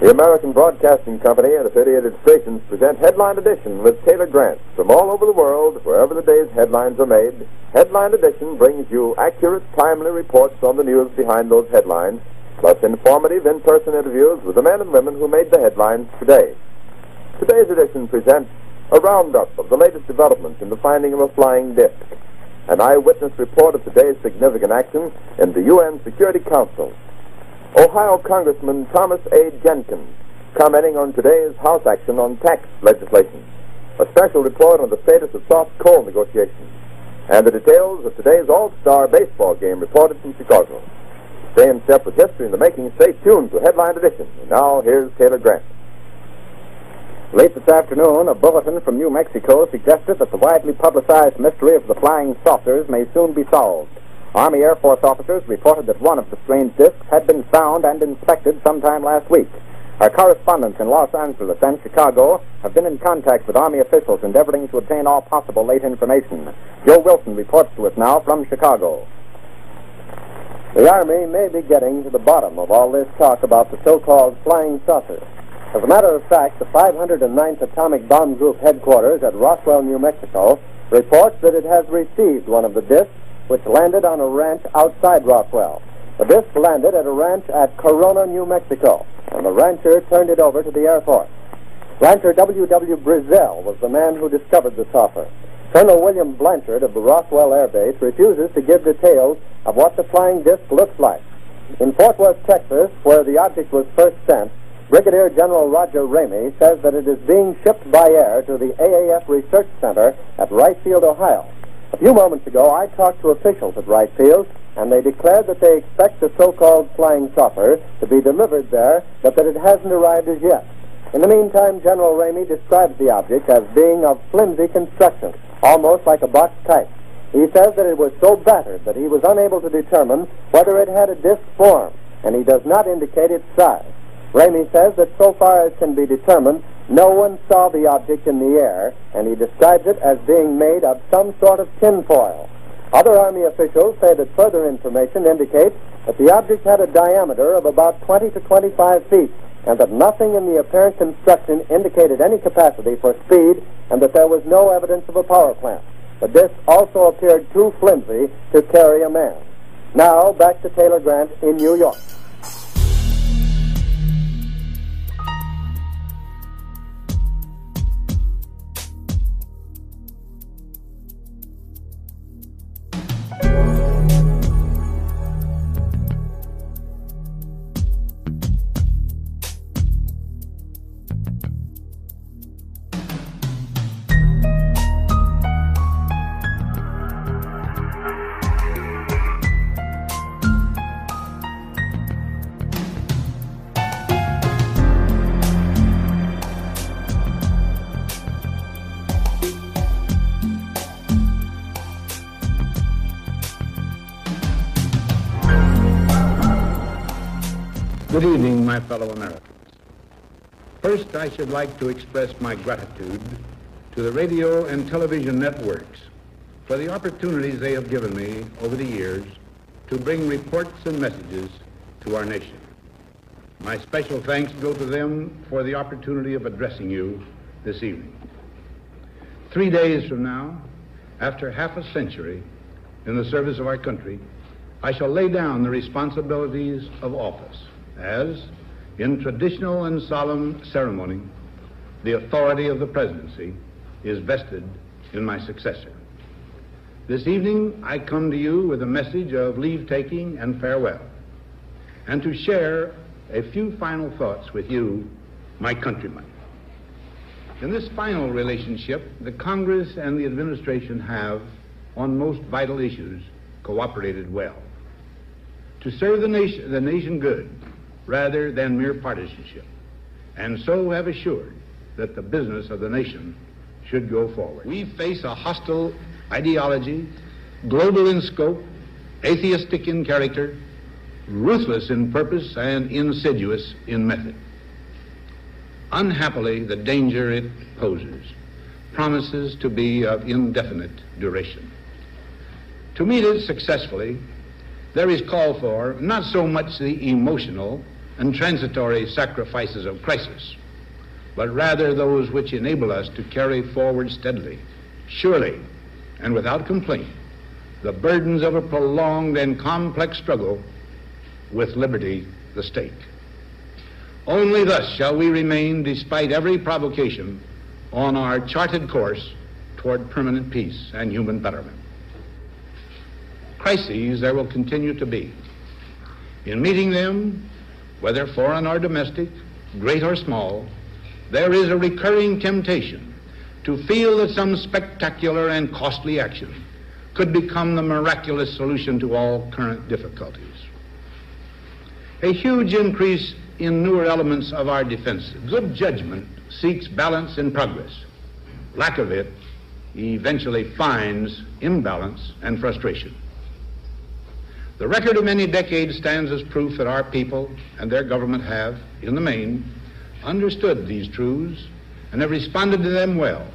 The American Broadcasting Company and affiliated stations present Headline Edition with Taylor Grant. From all over the world, wherever the day's headlines are made, Headline Edition brings you accurate, timely reports on the news behind those headlines, plus informative in-person interviews with the men and women who made the headlines today. Today's edition presents a roundup of the latest developments in the finding of a flying disc, an eyewitness report of today's significant action in the UN Security Council. Ohio Congressman Thomas A. Jenkins commenting on today's House action on tax legislation, a special report on the status of soft coal negotiations, and the details of today's all-star baseball game reported from Chicago. Stay in step with history in the making. Stay tuned to Headline Edition. And now, here's Taylor Grant. Late this afternoon, a bulletin from New Mexico suggested that the widely publicized mystery of the flying saucers may soon be solved. Army Air Force officers reported that one of the strange discs had been found and inspected sometime last week. Our correspondents in Los Angeles and Chicago have been in contact with Army officials endeavoring to obtain all possible late information. Joe Wilson reports to us now from Chicago. The Army may be getting to the bottom of all this talk about the so-called flying saucer. As a matter of fact, the 509th Atomic Bomb Group headquarters at Roswell, New Mexico, reports that it has received one of the discs which landed on a ranch outside Roswell. The disc landed at a ranch at Corona, New Mexico, and the rancher turned it over to the Air Force. Rancher W.W. Brizzell was the man who discovered the saucer. Colonel William Blanchard of the Roswell Air Base refuses to give details of what the flying disc looks like. In Fort Worth, Texas, where the object was first sent, Brigadier General Roger Ramey says that it is being shipped by air to the AAF Research Center at Wright Field, Ohio. A few moments ago, I talked to officials at Wright Field, and they declared that they expect the so-called flying saucer to be delivered there, but that it hasn't arrived as yet. In the meantime, General Ramey describes the object as being of flimsy construction, almost like a box type. He says that it was so battered that he was unable to determine whether it had a disc form, and he does not indicate its size. Ramey says that so far as can be determined, no one saw the object in the air, and he describes it as being made of some sort of tinfoil. Other Army officials say that further information indicates that the object had a diameter of about 20 to 25 feet, and that nothing in the apparent construction indicated any capacity for speed, and that there was no evidence of a power plant. The disc also appeared too flimsy to carry a man. Now, back to Taylor Grant in New York. Good evening, my fellow Americans. First, I should like to express my gratitude to the radio and television networks for the opportunities they have given me over the years to bring reports and messages to our nation. My special thanks go to them for the opportunity of addressing you this evening. 3 days from now, after half a century in the service of our country, I shall lay down the responsibilities of office as, in traditional and solemn ceremony, the authority of the presidency is vested in my successor. This evening, I come to you with a message of leave-taking and farewell, and to share a few final thoughts with you, my countrymen. In this final relationship, the Congress and the administration have, on most vital issues, cooperated well. To serve the nation good, rather than mere partisanship, and so have assured that the business of the nation should go forward. We face a hostile ideology, global in scope, atheistic in character, ruthless in purpose, and insidious in method. Unhappily, the danger it poses promises to be of indefinite duration. To meet it successfully, there is call for not so much the emotional and transitory sacrifices of crisis, but rather those which enable us to carry forward steadily, surely, and without complaint, the burdens of a prolonged and complex struggle with liberty, the stake. Only thus shall we remain, despite every provocation, on our charted course toward permanent peace and human betterment. Crises there will continue to be. In meeting them, whether foreign or domestic, great or small, there is a recurring temptation to feel that some spectacular and costly action could become the miraculous solution to all current difficulties. A huge increase in newer elements of our defense. Good judgment seeks balance in progress. Lack of it eventually finds imbalance and frustration. The record of many decades stands as proof that our people and their government have, in the main, understood these truths and have responded to them well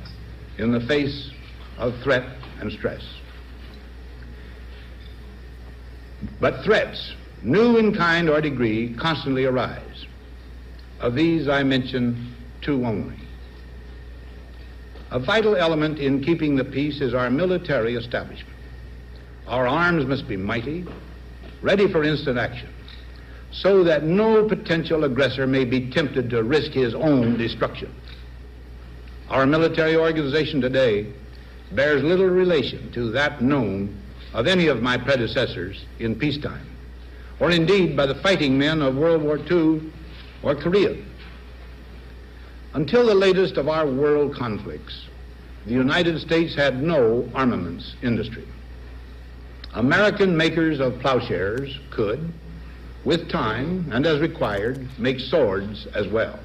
in the face of threat and stress. But threats, new in kind or degree, constantly arise. Of these I mention two only. A vital element in keeping the peace is our military establishment. Our arms must be mighty, ready for instant action, so that no potential aggressor may be tempted to risk his own destruction. Our military organization today bears little relation to that known of any of my predecessors in peacetime, or indeed by the fighting men of World War II or Korea. Until the latest of our world conflicts, the United States had no armaments industry. American makers of plowshares could, with time and as required, make swords as well.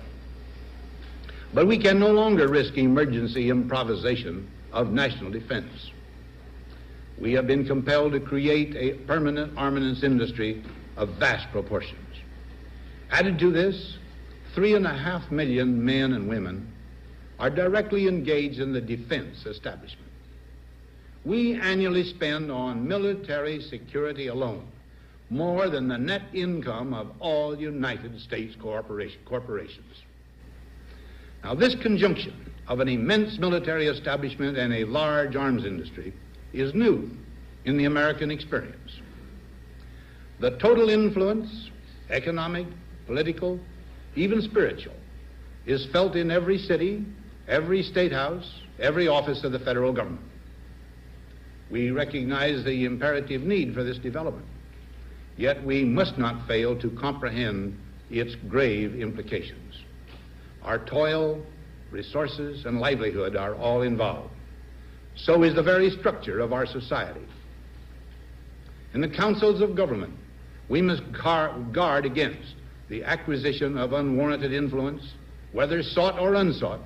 But we can no longer risk emergency improvisation of national defense. We have been compelled to create a permanent armaments industry of vast proportions. Added to this, 3.5 million men and women are directly engaged in the defense establishment. We annually spend on military security alone more than the net income of all United States corporations. Now, this conjunction of an immense military establishment and a large arms industry is new in the American experience. The total influence, economic, political, even spiritual, is felt in every city, every state house, every office of the federal government. We recognize the imperative need for this development, yet we must not fail to comprehend its grave implications. Our toil, resources, and livelihood are all involved. So is the very structure of our society. In the councils of government, we must guard against the acquisition of unwarranted influence, whether sought or unsought,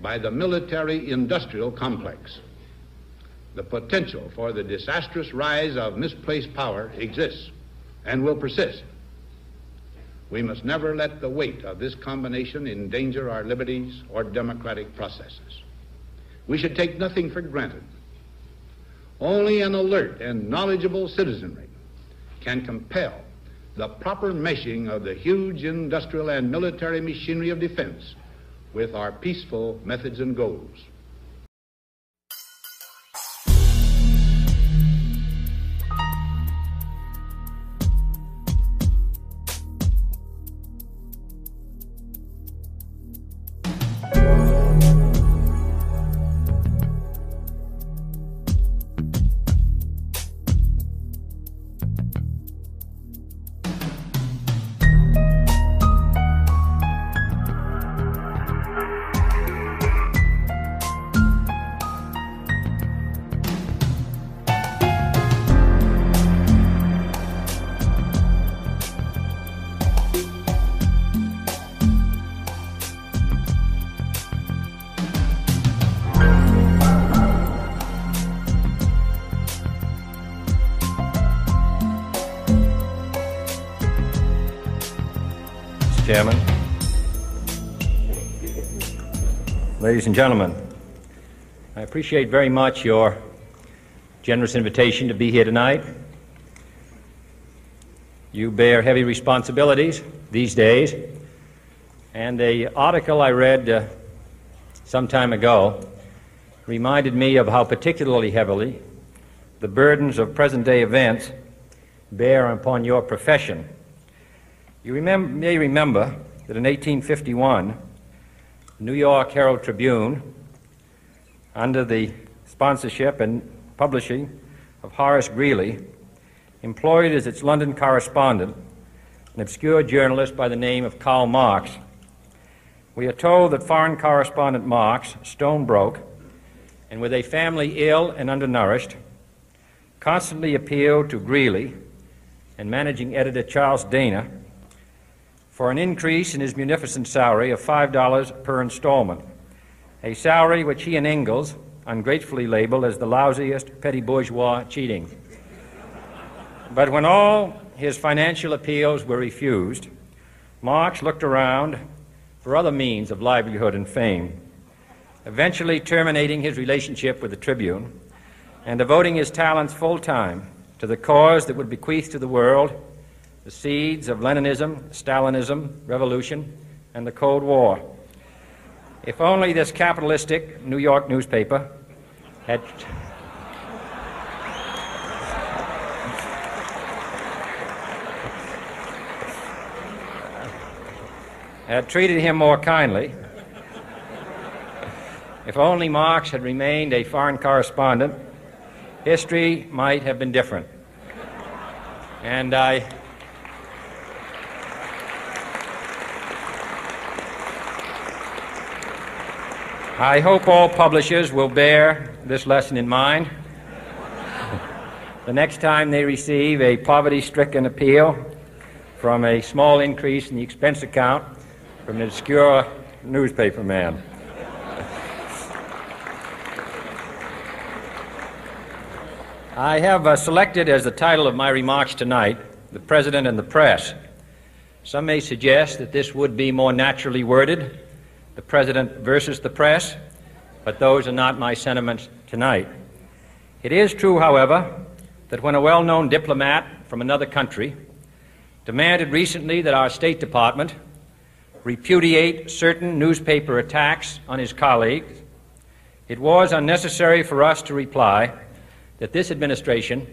by the military-industrial complex. The potential for the disastrous rise of misplaced power exists and will persist. We must never let the weight of this combination endanger our liberties or democratic processes. We should take nothing for granted. Only an alert and knowledgeable citizenry can compel the proper meshing of the huge industrial and military machinery of defense with our peaceful methods and goals. Chairman. Ladies and gentlemen, I appreciate very much your generous invitation to be here tonight. You bear heavy responsibilities these days, and the article I read some time ago reminded me of how particularly heavily the burdens of present-day events bear upon your profession. You may remember that in 1851, the New York Herald Tribune, under the sponsorship and publishing of Horace Greeley, employed as its London correspondent an obscure journalist by the name of Karl Marx. We are told that foreign correspondent Marx, stone broke, and with a family ill and undernourished, constantly appealed to Greeley and managing editor Charles Dana for an increase in his munificent salary of $5 per installment, a salary which he and Ingalls ungratefully labeled as the lousiest petty bourgeois cheating. But when all his financial appeals were refused, Marx looked around for other means of livelihood and fame, eventually terminating his relationship with the Tribune and devoting his talents full-time to the cause that would bequeath to the world the seeds of Leninism, Stalinism, revolution, and the Cold War. If only this capitalistic New York newspaper had treated him more kindly, if only Marx had remained a foreign correspondent, history might have been different. And I hope all publishers will bear this lesson in mind the next time they receive a poverty-stricken appeal from a small increase in the expense account from an obscure newspaper man. I have selected as the title of my remarks tonight, "The President and the Press." Some may suggest that this would be more naturally worded, "The President versus the Press," but those are not my sentiments tonight. It is true, however, that when a well-known diplomat from another country demanded recently that our State Department repudiate certain newspaper attacks on his colleagues, it was unnecessary for us to reply that this administration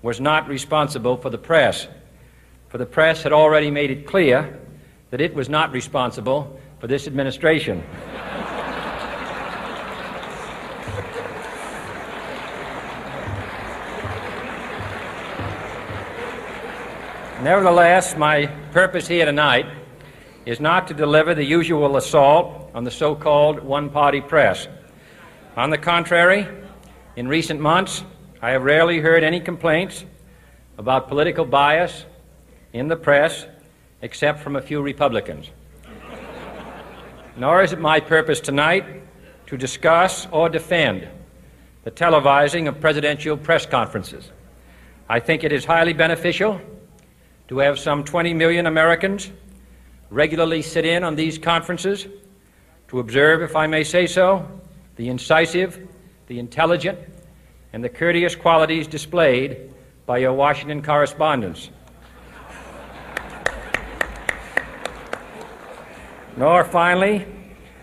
was not responsible for the press, for the press had already made it clear that it was not responsible for this administration. Nevertheless, my purpose here tonight is not to deliver the usual assault on the so-called one-party press. On the contrary, in recent months, I have rarely heard any complaints about political bias in the press, except from a few Republicans. Nor is it my purpose tonight to discuss or defend the televising of presidential press conferences. I think it is highly beneficial to have some 20 million Americans regularly sit in on these conferences to observe, if I may say so, the incisive, the intelligent, and the courteous qualities displayed by your Washington correspondents. Nor, finally,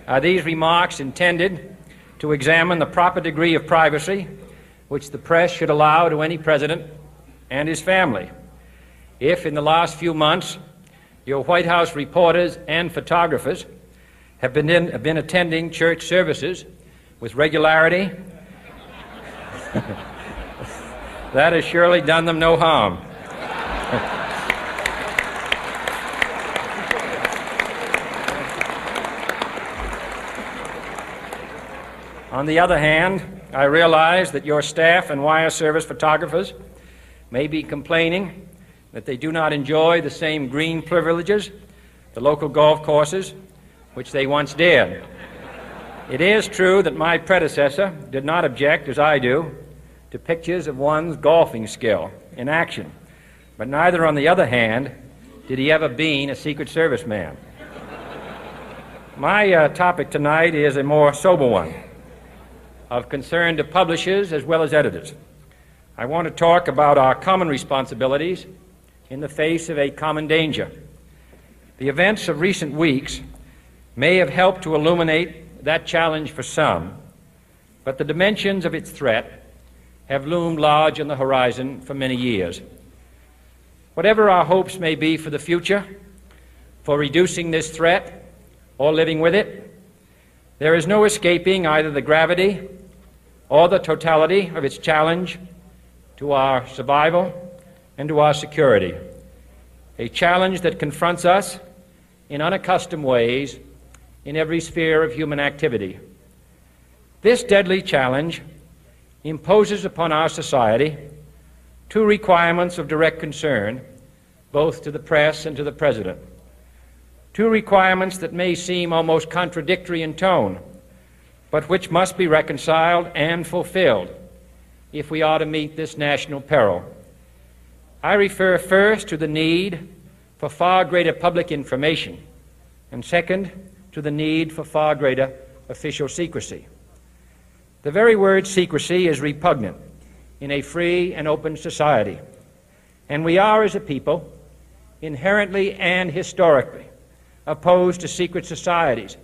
are these remarks intended to examine the proper degree of privacy which the press should allow to any president and his family. If, in the last few months, your White House reporters and photographers have been attending church services with regularity, that has surely done them no harm. On the other hand, I realize that your staff and wire service photographers may be complaining that they do not enjoy the same green privileges, the local golf courses, which they once did. It is true that my predecessor did not object, as I do, to pictures of one's golfing skill in action, but neither, on the other hand, did he ever be a Secret Service man. My topic tonight is a more sober one, of concern to publishers as well as editors. I want to talk about our common responsibilities in the face of a common danger. The events of recent weeks may have helped to illuminate that challenge for some, but the dimensions of its threat have loomed large on the horizon for many years. Whatever our hopes may be for the future, for reducing this threat or living with it, there is no escaping either the gravity or the totality of its challenge to our survival and to our security, a challenge that confronts us in unaccustomed ways in every sphere of human activity. This deadly challenge imposes upon our society two requirements of direct concern, both to the press and to the President. Two requirements that may seem almost contradictory in tone, but which must be reconciled and fulfilled if we are to meet this national peril. I refer first to the need for far greater public information, and second, to the need for far greater official secrecy. The very word secrecy is repugnant in a free and open society, and we are, as a people, inherently and historically opposed to secret societies,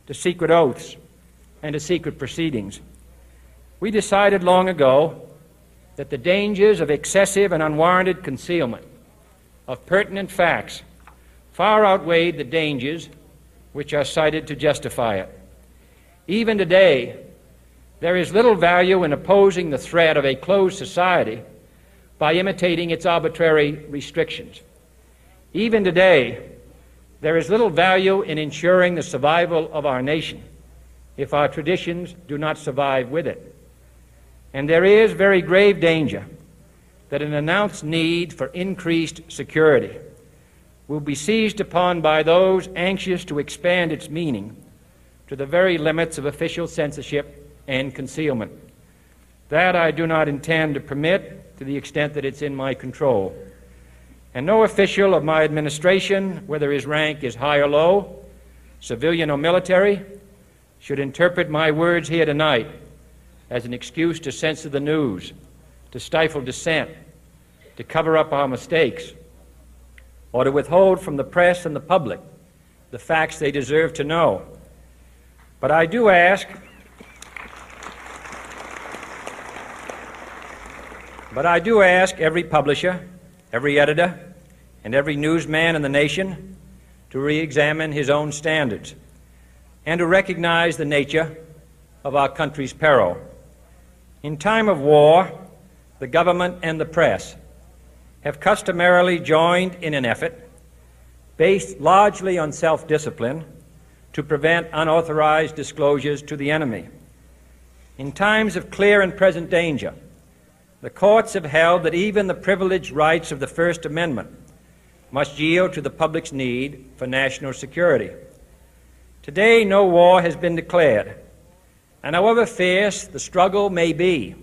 to secret oaths, and to secret proceedings. We decided long ago that the dangers of excessive and unwarranted concealment of pertinent facts far outweighed the dangers which are cited to justify it. Even today, there is little value in opposing the threat of a closed society by imitating its arbitrary restrictions. Even today, there is little value in ensuring the survival of our nation if our traditions do not survive with it. And there is very grave danger that an announced need for increased security will be seized upon by those anxious to expand its meaning to the very limits of official censorship and concealment. That I do not intend to permit to the extent that it's in my control. And no official of my administration, whether his rank is high or low, civilian or military, should interpret my words here tonight as an excuse to censor the news, to stifle dissent, to cover up our mistakes, or to withhold from the press and the public the facts they deserve to know. But I do ask every publisher, every editor, and every newsman in the nation to re-examine his own standards and to recognize the nature of our country's peril. In time of war, the government and the press have customarily joined in an effort based largely on self-discipline to prevent unauthorized disclosures to the enemy. In times of clear and present danger, the courts have held that even the privileged rights of the First Amendment must yield to the public's need for national security. Today, no war has been declared, and however fierce the struggle may be,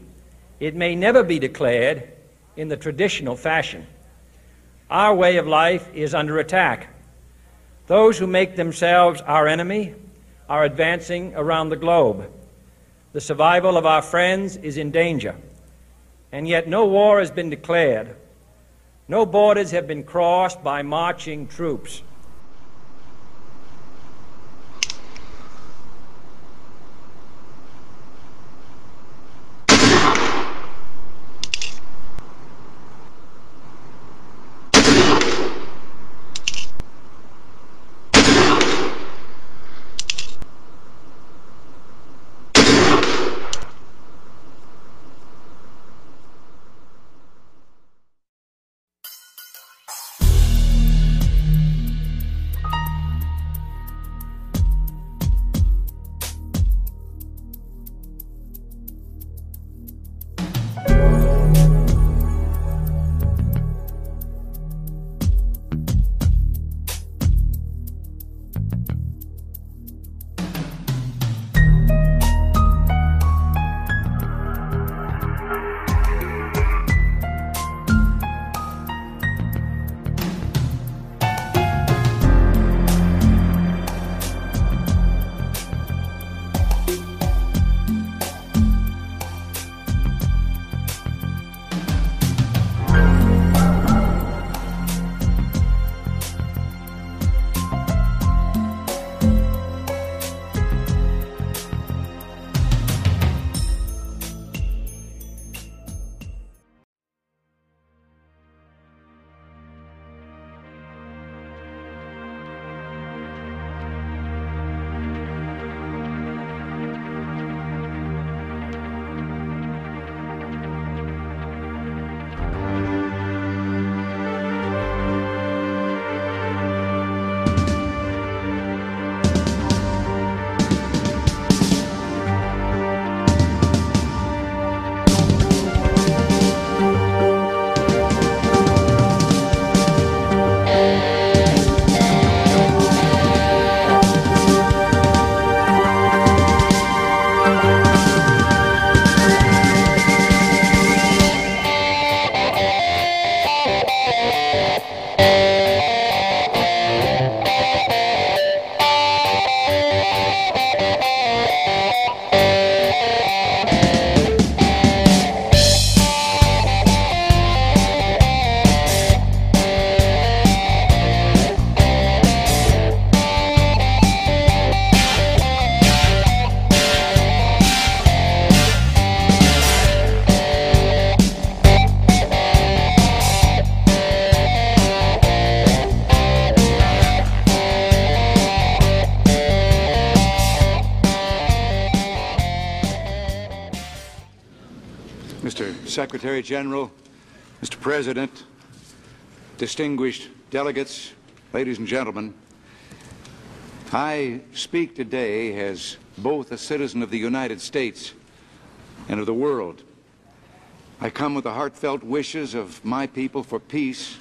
it may never be declared in the traditional fashion. Our way of life is under attack. Those who make themselves our enemy are advancing around the globe. The survival of our friends is in danger, and yet no war has been declared. No borders have been crossed by marching troops. Mr. Secretary General, Mr. President, distinguished delegates, ladies and gentlemen, I speak today as both a citizen of the United States and of the world. I come with the heartfelt wishes of my people for peace,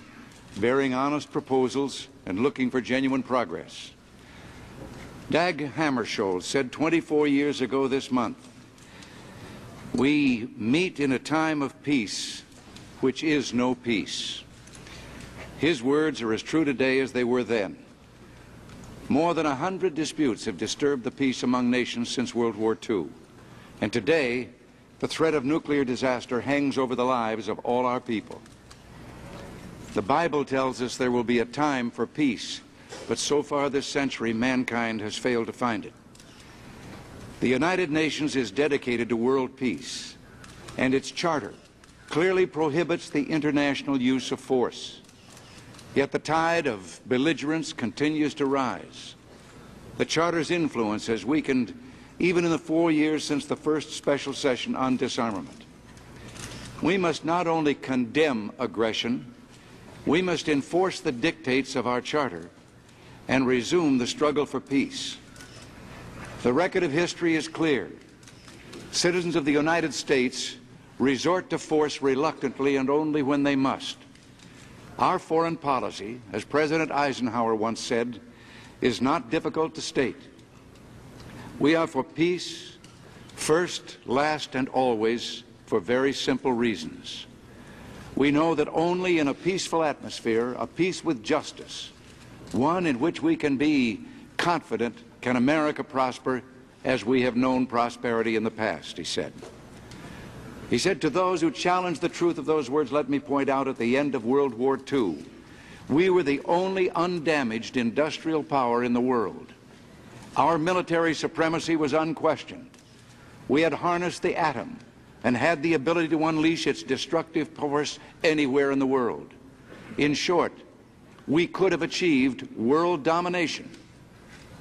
bearing honest proposals and looking for genuine progress. Dag Hammarskjöld said 24 years ago this month, "We meet in a time of peace, which is no peace." His words are as true today as they were then. More than 100 disputes have disturbed the peace among nations since World War II. And today, the threat of nuclear disaster hangs over the lives of all our people. The Bible tells us there will be a time for peace, but so far this century, mankind has failed to find it. The United Nations is dedicated to world peace, and its charter clearly prohibits the international use of force. Yet the tide of belligerence continues to rise. The Charter's influence has weakened even in the 4 years since the first special session on disarmament. We must not only condemn aggression, we must enforce the dictates of our Charter and resume the struggle for peace. The record of history is clear. Citizens of the United States resort to force reluctantly and only when they must. Our foreign policy, as President Eisenhower once said, is not difficult to state. We are for peace, first, last, and always, for very simple reasons. We know that only in a peaceful atmosphere, a peace with justice, one in which we can be confident, can America prosper as we have known prosperity in the past, he said. He said, to those who challenge the truth of those words, let me point out at the end of World War II, we were the only undamaged industrial power in the world. Our military supremacy was unquestioned. We had harnessed the atom and had the ability to unleash its destructive force anywhere in the world. In short, we could have achieved world domination,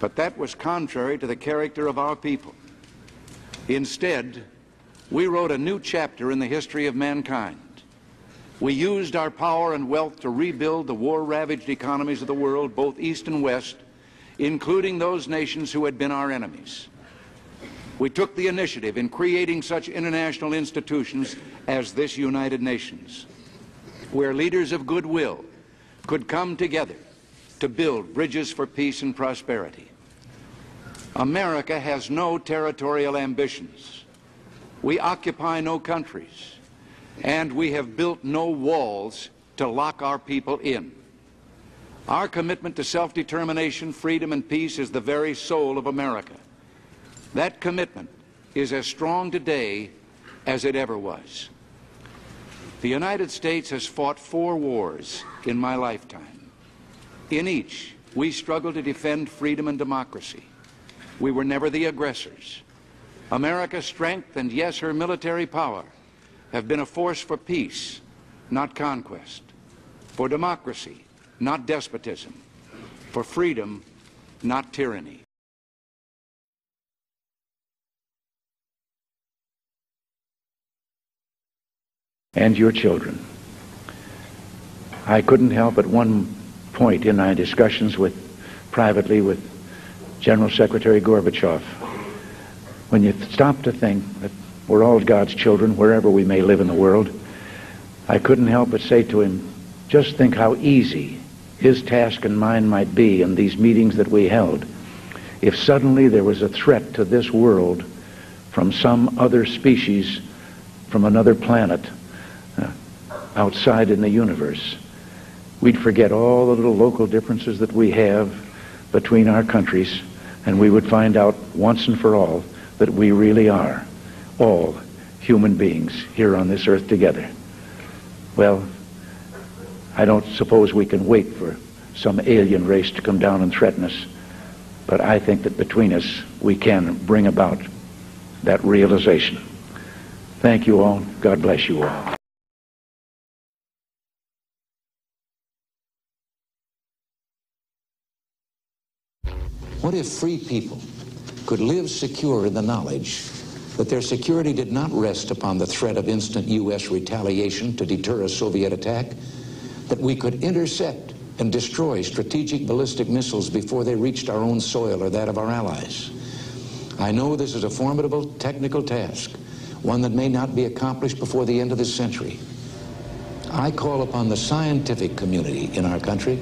but that was contrary to the character of our people. Instead, we wrote a new chapter in the history of mankind. We used our power and wealth to rebuild the war-ravaged economies of the world, both East and West, including those nations who had been our enemies. We took the initiative in creating such international institutions as this United Nations, where leaders of goodwill could come together to build bridges for peace and prosperity. America has no territorial ambitions. We occupy no countries, and we have built no walls to lock our people in. Our commitment to self-determination, freedom, and peace is the very soul of America. That commitment is as strong today as it ever was. The United States has fought 4 wars in my lifetime. In each, we struggled to defend freedom and democracy. We were never the aggressors. America's strength and, yes, her military power have been a force for peace, not conquest, for democracy, not despotism, for freedom, not tyranny. And your children. I couldn't help at one point in my discussions privately with General Secretary Gorbachev, when you stop to think that we're all God's children wherever we may live in the world, I couldn't help but say to him, just think how easy his task and mine might be in these meetings that we held if suddenly there was a threat to this world from some other species, from another planet, outside in the universe. We'd forget all the little local differences that we have between our countries, and we would find out once and for all that we really are all human beings here on this earth together. Well, I don't suppose we can wait for some alien race to come down and threaten us, but I think that between us we can bring about that realization. Thank you all. God bless you all. What if free people could live secure in the knowledge that their security did not rest upon the threat of instant U.S. retaliation to deter a Soviet attack, that we could intercept and destroy strategic ballistic missiles before they reached our own soil or that of our allies. I know this is a formidable technical task, one that may not be accomplished before the end of this century. I call upon the scientific community in our country,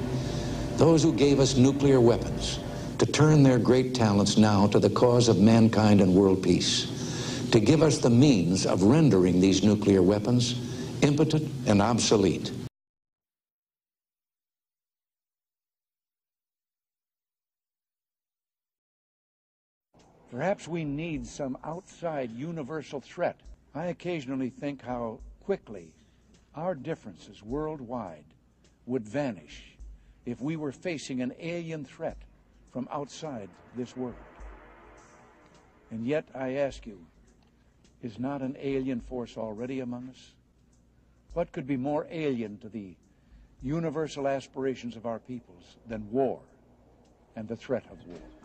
those who gave us nuclear weapons, to turn their great talents now to the cause of mankind and world peace, to give us the means of rendering these nuclear weapons impotent and obsolete. Perhaps we need some outside universal threat. I occasionally think how quickly our differences worldwide would vanish if we were facing an alien threat from outside this world. And yet, I ask you, is not an alien force already among us? What could be more alien to the universal aspirations of our peoples than war and the threat of war?